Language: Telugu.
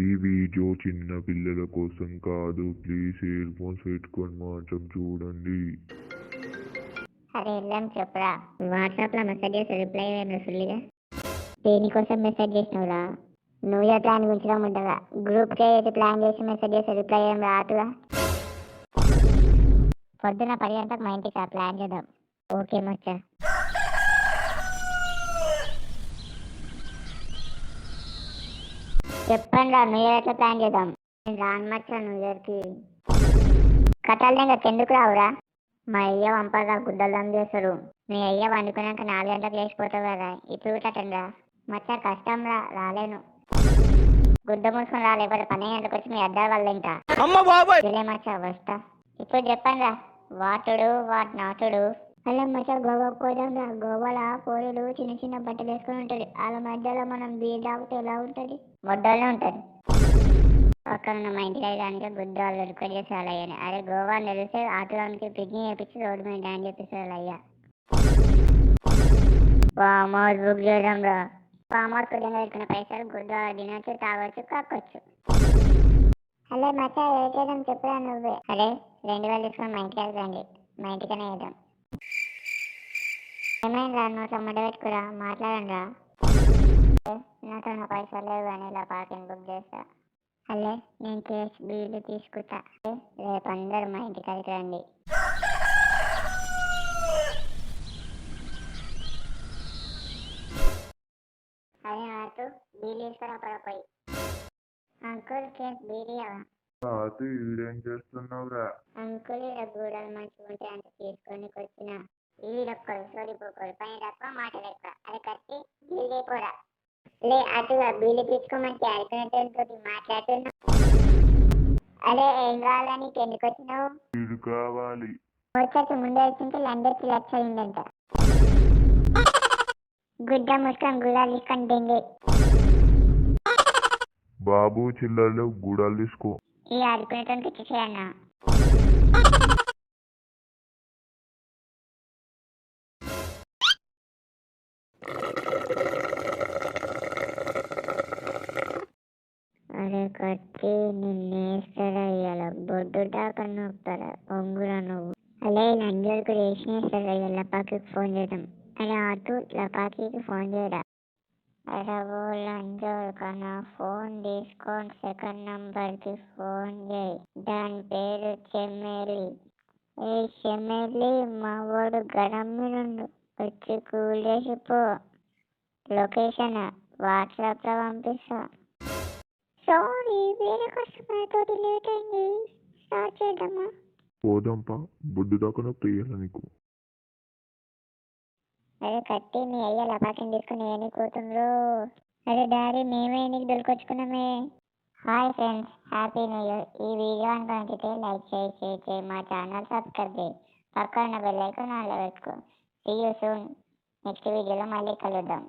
ఈ వీడియో చిన్న పిల్లల కోసం కాదు. ప్లీజ్ ఇయర్ ఫోన్స్ పెట్టుకొని మాత్రం చూడండి. అరే వెళ్ళాం చెప్పురా. వాట్సాప్లో మెసేజ్ చేసి రిప్లై అయ్యాను ఫుల్గా. దేనికోసం మెసేజ్ చేసినావురా? న్యూ ఇయర్ ప్లాన్ గురించి ఉండగా గ్రూప్ అయితే ప్లాన్ చేసి మెసేజ్ చేసి రిప్లై అయ్యాం రాటుగా. పొద్దున 10 గంటలకు మా ఇంటికి ప్లాన్ చేద్దాం. ఓకే మచ్చా. చెప్పండి రా, న్యూ ఇయర్ ఎట్లా ప్లాన్ చేద్దాం? నేను రాను మచ్చా న్యూ ఇయర్కి. కథలు ఇంకా ఎందుకు రావురా? మా అయ్య వంపగా గుడ్డలు దమ్ చేస్తారు. మీ అయ్య వండుకున్నాక 4 గంటలకు లేచిపోతావు కదా, ఇప్పుడు కట్టండిరా. మచ్చా కష్టం రా, రాలేను. గుడ్డ మూసుకొని రా, లేకపోతే 12 గంటలకు వచ్చి మీ అద్దాల వల్ల ఇంకా మచ్చా వస్తా. ఇప్పుడు చెప్పండి రా, వాటుడు వాట్ నాటుడు. అలా మచ్చా గోవాకు పోదాం రా. గోవాలో పోరులు చిన్న చిన్న బట్టలు వేసుకొని ఉంటుంది. వాళ్ళ మధ్యలో మనం బీర్ తాగితే ఎలా ఉంటుంది? మొడ్డోళ్ళే ఉంటుంది. పక్కన మా ఇంటి దగ్గర గుడ్డోళ్ళు రికార్డ్ చేసి వాళ్ళు అయ్యాను. అరే గోవా తెలిస్తే ఆటోలోనికి పిక్నిక్ చేపించి రోడ్డు మీద డాన్స్ చేపిస్తారు వాళ్ళు అయ్యా. ఫామ్ హౌస్ బుక్ చేయడం రా. ఫామ్ హౌస్ కుటుంబం పెట్టుకున్న పైసలు గుడ్డోళ్ళు తినొచ్చు, తాగొచ్చు, కక్కొచ్చు. హలో మచ్చా ఏ చేద్దాం చెప్పురా నువ్వే. అరే 2000 తీసుకొని మా ఇంటికి రండి, మా ఇంటికనే వేద్దాం. ఏమైందిరా, నువ్వు సమ్మట పెట్టుకురా, మాట్లాడండి రా. నాతో నా పైసలు లేవు కానీ ఇలా పార్కింగ్ బుక్ చేస్తా. హలో నేను కేసు బిల్లు తీసుకుంటా. రేపు అందరు మా ఇంటికి అయితే రండి. అదే నాకు బిల్లు తీసుకురా పడిపోయి. అంకుల్ కేసు బిల్లు ఈడేం చేస్తున్నావురా? అంకుల్ ఇలా గూడలు మంచిగా ఉంటే అంత తీసుకొని వచ్చిన ఈడొక్కడు సోడిపోకూడదు, పైన తక్కువ మాటలు ఎక్కువ. అది కట్టి బిల్లు అయిపోరా. లే అటుగా బిల్లు తీసుకోమంటే అడుగుతున్నతో మాట్లాడుతున్నా. అదే ఏం కావాలా, నీకు ఎందుకు వచ్చినావు? వీడు కావాలి. వచ్చాక ముందే వచ్చింటే అందరికి లక్ష అయిందంట. గుడ్డ ముసుకొని గుడాలు తీసుకొని దింగి. బాబు చిల్లర్లు గూడాలు తీసుకో. ఈ అడుకునేటానికి ఇచ్చేసేయన్నా. అరే కట్టి నిన్నేస్తారా ఇవాళ, బొడ్డు దాకా నొప్పుతారా ఒంగురా నువ్వు. అలా లంజోడుకు వేసినేస్తారా ఇవాళ. లపాకి ఫోన్ చేయడం. అరే అటు లపాకి ఫోన్ చేయడా. అరే ఓ లంజోడు కన్నా ఫోన్ తీసుకొని సెకండ్ నంబర్కి ఫోన్ చేయి. దాని పేరు చెమ్మేలి. ఏ చెమ్మేలి, మా వాడు గరం మీద వచ్చి కూల్ చేసిపో. లొకేషన్ వాట్సాప్లో పంపిస్తా. సారీ వేరే కస్టమర్ తోటి లేట్ అయింది. స్టార్ట్ చేద్దామా? పోదాంపా, బొడ్డు దాకా నొప్పి ఇయ్యాల నీకు. అరే కట్టి మీ అయ్య లపాకిని తీసుకుని ఏమి కూతుండ్రు. అరే డాడీ మేమే నీకు దొరికొచ్చుకున్నామే. Hi friends, happy new year. ఈ వీడియో అనుకుంటే లైక్ చేయి, షేర్ చేయి, మా ఛానల్ సబ్స్క్రైబ్ చేయి, పక్కన బెల్ ఐకాన్ ఆన్లో పెట్టుకో. See you soon. నెక్స్ట్ వీడియోలో మళ్ళీ కలుద్దాం.